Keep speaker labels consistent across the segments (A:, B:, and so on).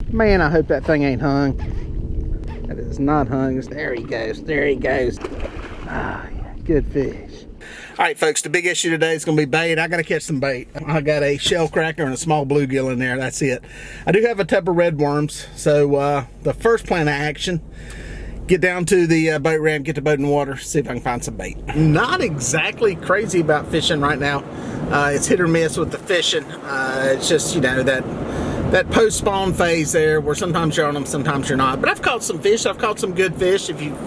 A: Man, I hope that thing ain't hung. That is not hung. There he goes. There he goes. Ah, yeah, good fish. All right, folks, the big issue today is going to be bait. I got to catch some bait. I got a shell cracker and a small bluegill in there. That's it. I do have a tub of red worms. So the first plan of action, get down to the boat ramp, get the boat in the water, see if I can find some bait. Not exactly crazy about fishing right now. It's hit or miss with the fishing. It's just, you know, that post-spawn phase there where sometimes you're on them, sometimes you're not. But I've caught some fish. I've caught some good fish. If you've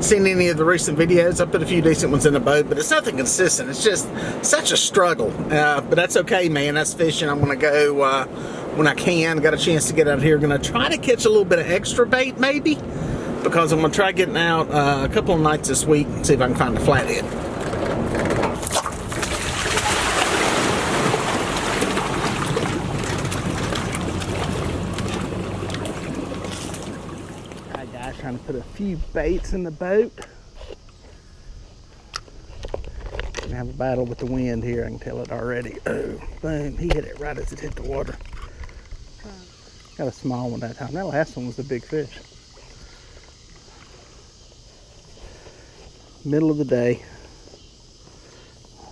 A: seen any of the recent videos, I put a few decent ones in the boat, but it's nothing consistent. It's just such a struggle. But that's okay, man. That's fishing. I'm going to go when I can. Got a chance to get out here. Going to try to catch a little bit of extra bait, maybe, because I'm going to try getting out a couple of nights this week and see if I can find a flathead. Trying to put a few baits in the boat. Gonna have a battle with the wind here, I can tell it already. Oh, boom, he hit it right as it hit the water. Got a small one that time. That last one was a big fish. Middle of the day. I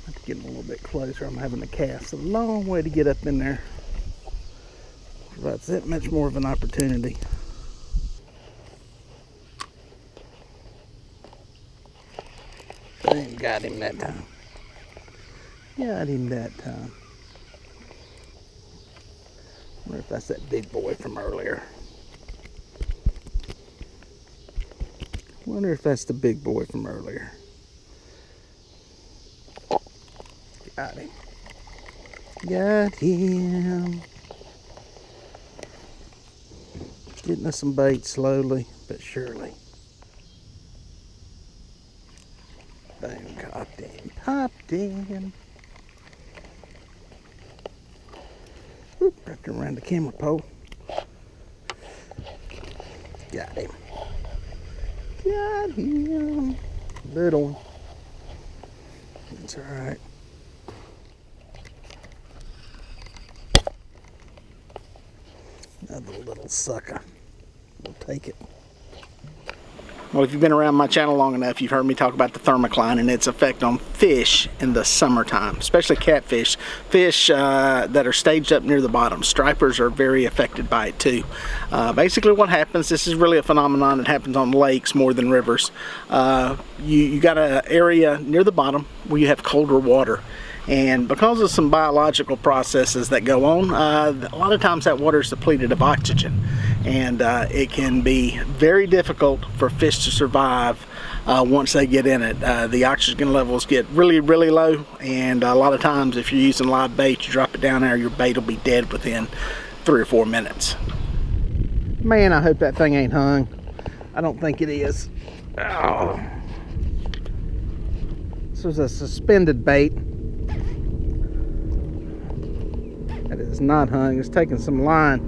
A: have to get him a little bit closer. I'm having to cast a long way to get up in there. That's that much more of an opportunity. Boom, got him that time. Got him that time. Wonder if that's that big boy from earlier. Wonder if that's the big boy from earlier. Got him. Got him. Getting us some bait slowly but surely. Boom, popped in, popped in. Whoop, wrapped around the camera pole. Got him. Got him. Little one. That's all right. Another little sucker. We'll take it. Well, if you've been around my channel long enough, you've heard me talk about the thermocline and its effect on fish in the summertime, especially catfish. Fish that are staged up near the bottom. Stripers are very affected by it too. Basically what happens, this is really a phenomenon that happens on lakes more than rivers. You got an area near the bottom where you have colder water. And because of some biological processes that go on, a lot of times that water is depleted of oxygen. And it can be very difficult for fish to survive once they get in it. The oxygen levels get really, really low. And a lot of times if you're using live bait, you drop it down there, your bait will be dead within 3 or 4 minutes. Man, I hope that thing ain't hung. I don't think it is. Oh. This was a suspended bait. That is not hung. It's taking some line.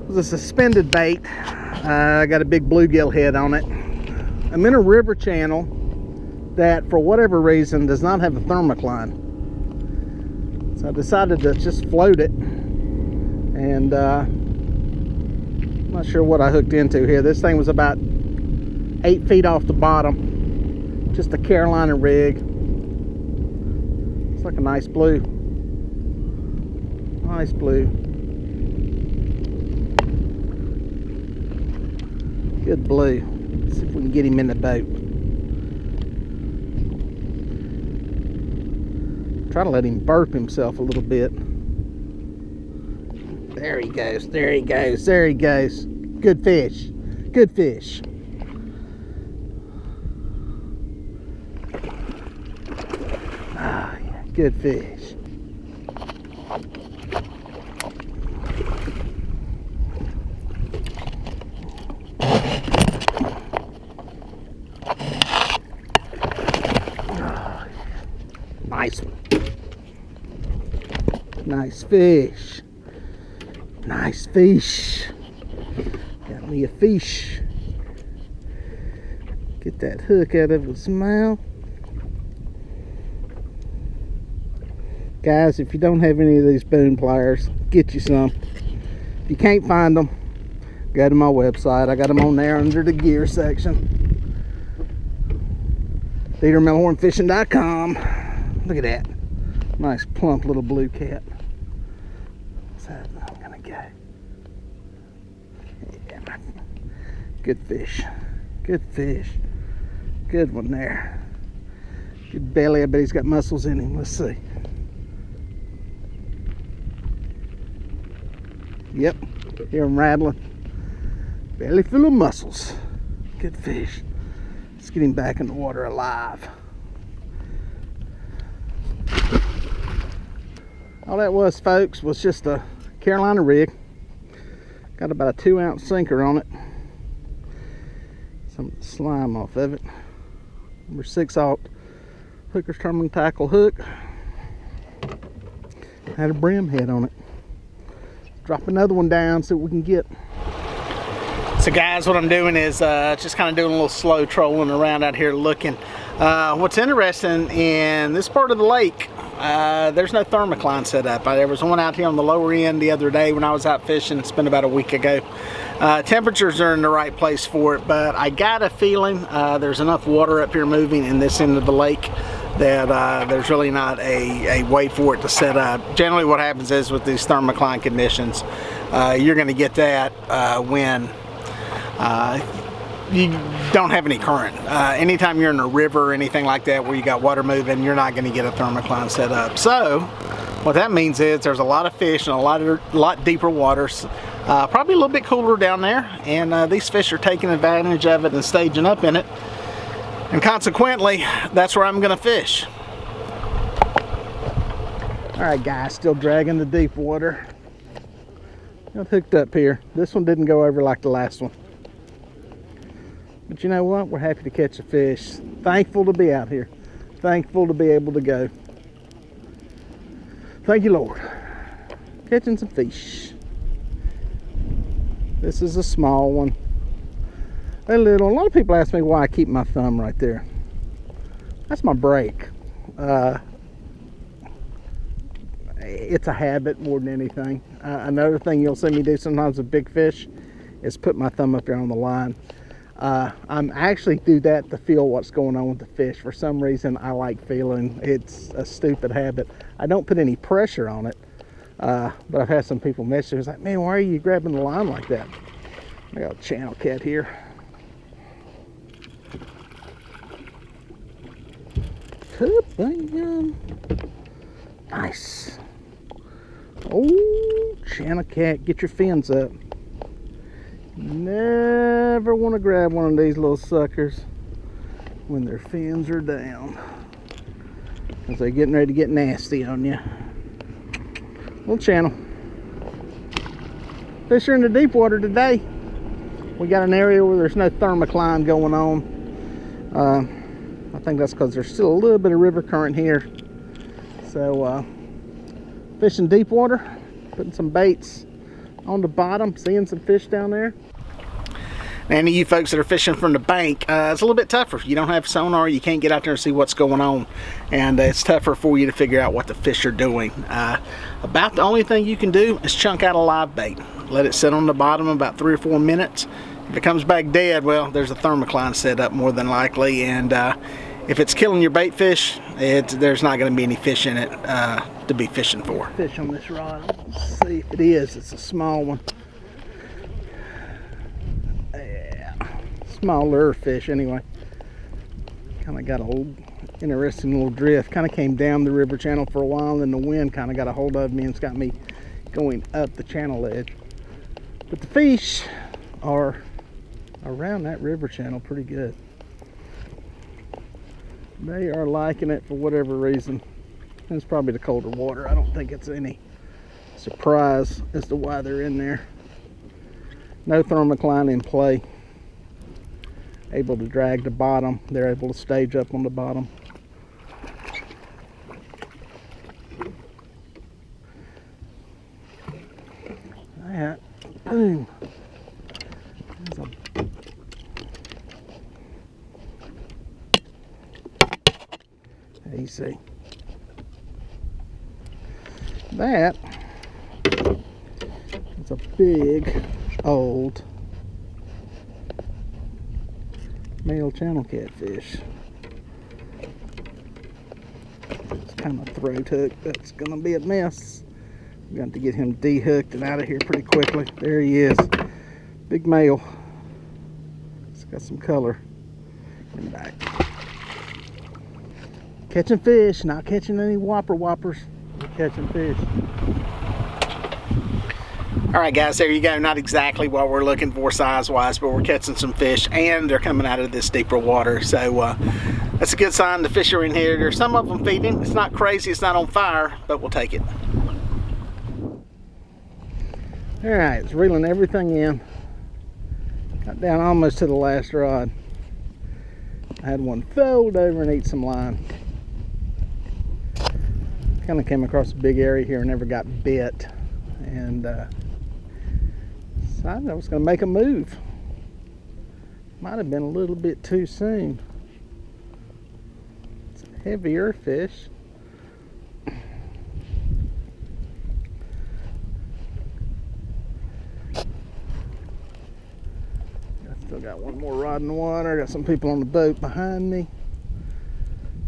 A: It was a suspended bait. I got a big bluegill head on it. I'm in a river channel that, for whatever reason, does not have a thermocline. So I decided to just float it. And I'm not sure what I hooked into here. This thing was about 8 feet off the bottom. Just a Carolina rig. It's like a nice blue. Nice blue. Good blue. Let's see if we can get him in the boat. Try to let him burp himself a little bit. There he goes. There he goes. There he goes. Good fish. Good fish. Ah, yeah. Good fish. Nice one. Nice fish. Nice fish. Got me a fish. Get that hook out of his mouth. Guys, if you don't have any of these boom pliers, get you some. If you can't find them, go to my website. I got them on there under the gear section. Melhornfishing.com. Look at that. Nice plump little blue cat. What's that? I'm gonna go. Yeah. Good fish. Good fish. Good one there. Good belly. I bet he's got muscles in him. Let's see. Yep. Hear him rattling. Belly full of muscles. Good fish. Let's get him back in the water alive. All that was, folks, was just a Carolina rig. Got about a 2-ounce sinker on it. Some of the slime off of it. Number 6/0 hooker's terminal tackle hook. Had a brim head on it. Drop another one down, see what we can get. So guys, what I'm doing is just kind of doing a little slow trolling around out here looking. What's interesting in this part of the lake, there's no thermocline set up. There was one out here on the lower end the other day when I was out fishing. It's been about a week ago. Temperatures are in the right place for it, but I got a feeling there's enough water up here moving in this end of the lake that there's really not a way for it to set up. Generally what happens is with these thermocline conditions, you're going to get that when you don't have any current. Anytime you're in a river or anything like that where you got water moving, you're not going to get a thermocline set up. So what that means is there's a lot of fish in a lot deeper waters, probably a little bit cooler down there, and these fish are taking advantage of it and staging up in it, and consequently that's where I'm going to fish. All right guys, still dragging the deep water. Got hooked up here. This one didn't go over like the last one. But you know what? We're happy to catch a fish. Thankful to be out here. Thankful to be able to go. Thank you, Lord. Catching some fish. This is a small one. A lot of people ask me why I keep my thumb right there. That's my brake. It's a habit more than anything. Another thing you'll see me do sometimes with big fish is put my thumb up there on the line. I'm actually do that to feel what's going on with the fish. For some reason, I like feeling. It's a stupid habit. I don't put any pressure on it, but I've had some people message me like, man, why are you grabbing the line like that? I got a channel cat here. Nice. Oh, channel cat, get your fins up. Never want to grab one of these little suckers when their fins are down, because they're getting ready to get nasty on you. Little channel. Fish are in the deep water today. We got an area where there's no thermocline going on. I think that's because there's still a little bit of river current here. So fishing deep water, putting some baits on the bottom, seeing some fish down there. And you folks that are fishing from the bank, it's a little bit tougher. You don't have sonar, you can't get out there and see what's going on, and it's tougher for you to figure out what the fish are doing. About the only thing you can do is chunk out a live bait. Let it sit on the bottom about 3 or 4 minutes. If it comes back dead, well, there's a thermocline set up more than likely, and if it's killing your bait fish, there's not going to be any fish in it to be fishing for. Fish on this rod. Let's see if it is. It's a small one. Yeah, small lure fish anyway. Kind of got a little interesting little drift. Kind of came down the river channel for a while, and then the wind kind of got a hold of me and it's got me going up the channel edge. But the fish are around that river channel pretty good. They are liking it for whatever reason. It's probably the colder water. I don't think it's any surprise as to why they're in there. No thermocline in play. Able to drag the bottom. They're able to stage up on the bottom. Alright, boom. You see, that is a big old male channel catfish. It's kind of throat hook. That's gonna be a mess. We got to get him dehooked and out of here pretty quickly. There he is. Big male. It's got some color in the back. Catching fish, not catching any whoppers. We're catching fish. All right, guys, there you go. Not exactly what we're looking for size-wise, but we're catching some fish, and they're coming out of this deeper water. So that's a good sign. The fish are in here. There's some of them feeding. It's not crazy. It's not on fire, but we'll take it. All right, it's reeling everything in. Got down almost to the last rod. I had one fold over and eat some line. Kind of came across a big area here and never got bit. And decided I was going to make a move. Might have been a little bit too soon. It's a heavier fish. Still got one more rod in the water. Got some people on the boat behind me.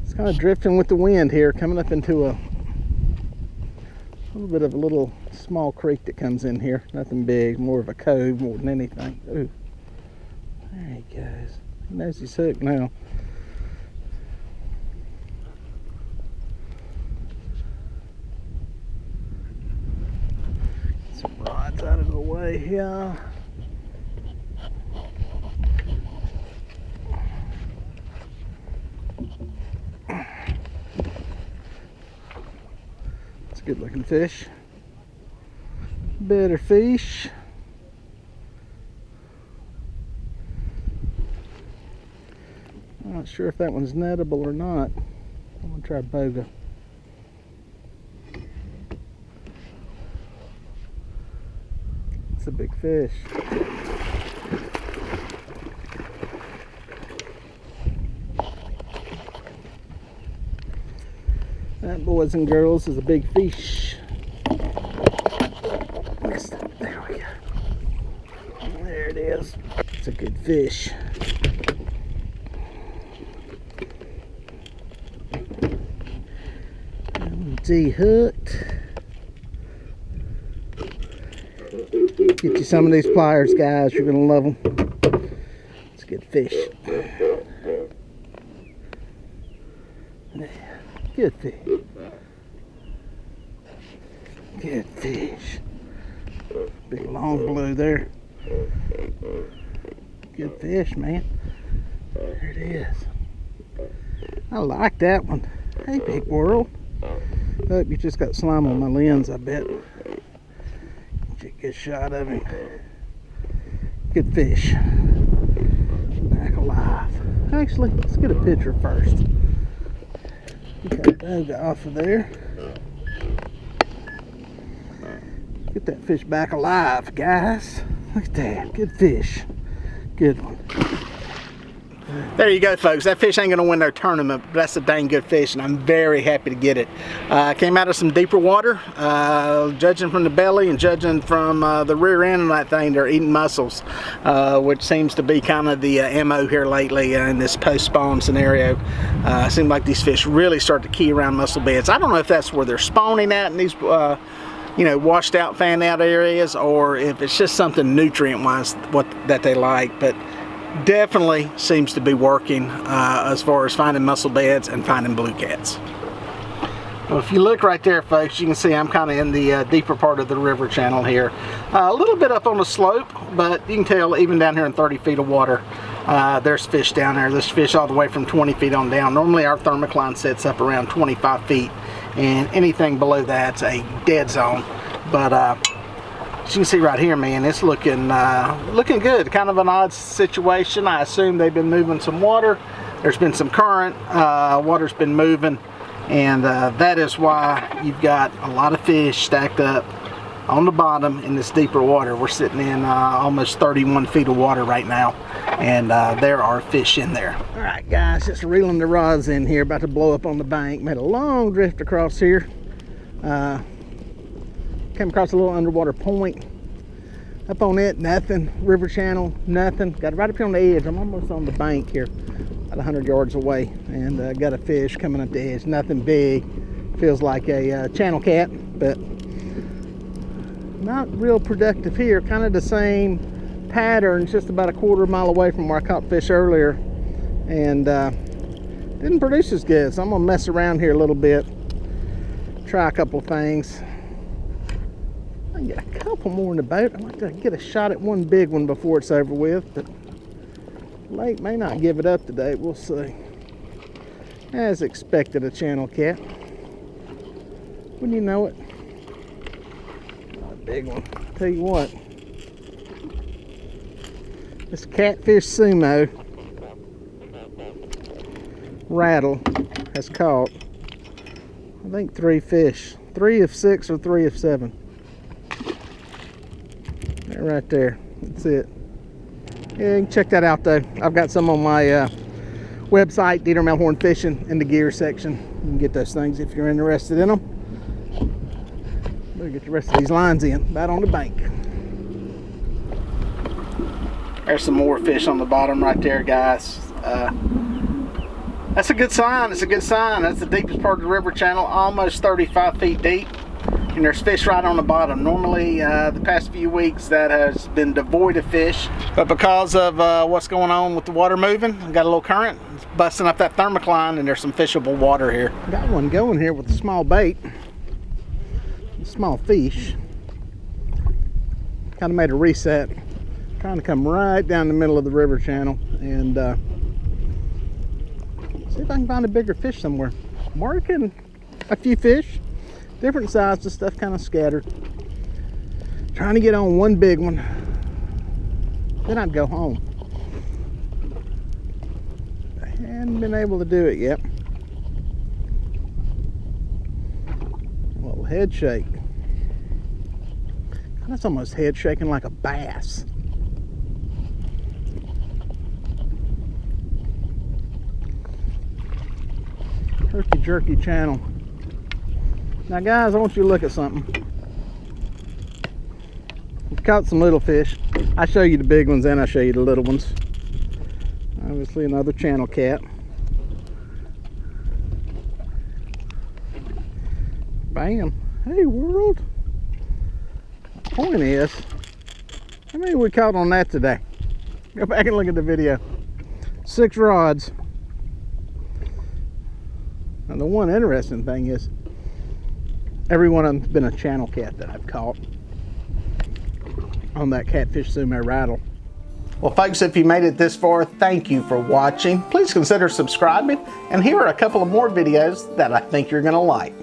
A: It's kind of drifting with the wind here, coming up into a little bit of a little small creek that comes in here. Nothing big, more of a cove more than anything. Ooh, there he goes. He knows he's hooked now. Get some rods out of the way here. Good looking fish. Better fish. I'm not sure if that one's nettable or not. I'm gonna try boga. It's a big fish. That, boys and girls, is a big fish. There we go. There it is. It's a good fish. I'm de-hooked. Get you some of these pliers, guys. You're gonna love them. It's a good fish. Good fish. Good fish. Big long blue there. Good fish, man. There it is. I like that one. Hey, big world. Hope you just got slime on my lens, I bet. Get a good shot of him. Good fish. Back alive. Actually, let's get a picture first. Get that boga off of there. Get that fish back alive, guys. Look at that. Good fish. Good one. There you go, folks. That fish ain't going to win their tournament, but that's a dang good fish, and I'm very happy to get it. Came out of some deeper water. Judging from the belly and judging from the rear end of that thing, they're eating mussels, which seems to be kind of the MO here lately in this post-spawn scenario. Seems like these fish really start to key around mussel beds. I don't know if that's where they're spawning at in these you know, washed out, fan out areas, or if it's just something nutrient-wise that they like, but definitely seems to be working as far as finding mussel beds and finding blue cats. Well, if you look right there, folks, you can see I'm kind of in the deeper part of the river channel here. A little bit up on the slope, but you can tell even down here in 30 feet of water, there's fish down there. There's fish all the way from 20 feet on down. Normally our thermocline sets up around 25 feet, and anything below that's a dead zone. But as you can see right here, man, it's looking good. Kind of an odd situation. I assume they've been moving some water. There's been some current. Water's been moving, and that is why you've got a lot of fish stacked up on the bottom in this deeper water. We're sitting in almost 31 feet of water right now, and there are fish in there. All right, guys, just reeling the rods in here, about to blow up on the bank. Made a long drift across here. Came across a little underwater point. Up on it, nothing. River channel, nothing. Got it right up here on the edge. I'm almost on the bank here, about 100 yards away, and got a fish coming up the edge. Nothing big. Feels like a channel cat, but not real productive here. Kind of the same pattern, just about a quarter mile away from where I caught fish earlier, and didn't produce as good. So I'm gonna mess around here a little bit, try a couple things. I can get a couple more in the boat. I'd like to get a shot at one big one before it's over with, but lake may not give it up today. We'll see. As expected, a channel cat. Wouldn't you know it? Not a big one. I'll tell you what. This Catfish Sumo rattle has caught, I think, 3 fish. 3 of 6 or 3 of 7. Right there, that's it. Yeah, you can check that out though. I've got some on my website, Dieter Melhorn Fishing, in the gear section. You can get those things if you're interested in them. Better get the rest of these lines in, about on the bank. There's some more fish on the bottom right there, guys. That's a good sign. It's a good sign. That's the deepest part of the river channel, almost 35 feet deep. And there's fish right on the bottom. Normally, the past few weeks, that has been devoid of fish. But because of what's going on with the water moving, got a little current, it's busting up that thermocline, and there's some fishable water here. Got one going here with a small bait, a small fish. Kind of made a reset. Trying to come right down the middle of the river channel and see if I can find a bigger fish somewhere. Marking a few fish. Different sizes, stuff kind of scattered. Trying to get on one big one. Then I'd go home. I hadn't been able to do it yet. A little head shake. That's almost head shaking like a bass. Herky jerky channel. Now guys, I want you to look at something. We've caught some little fish. I show you the big ones and I show you the little ones. Obviously another channel cat. Bam. Hey world. The point is, how many we caught on that today? Go back and look at the video. 6 rods. Now the one interesting thing is, every one of them's been a channel cat that I've caught on that Catfish Sumo rattle. Well folks, if you made it this far, thank you for watching. Please consider subscribing, and here are a couple of more videos that I think you're gonna like.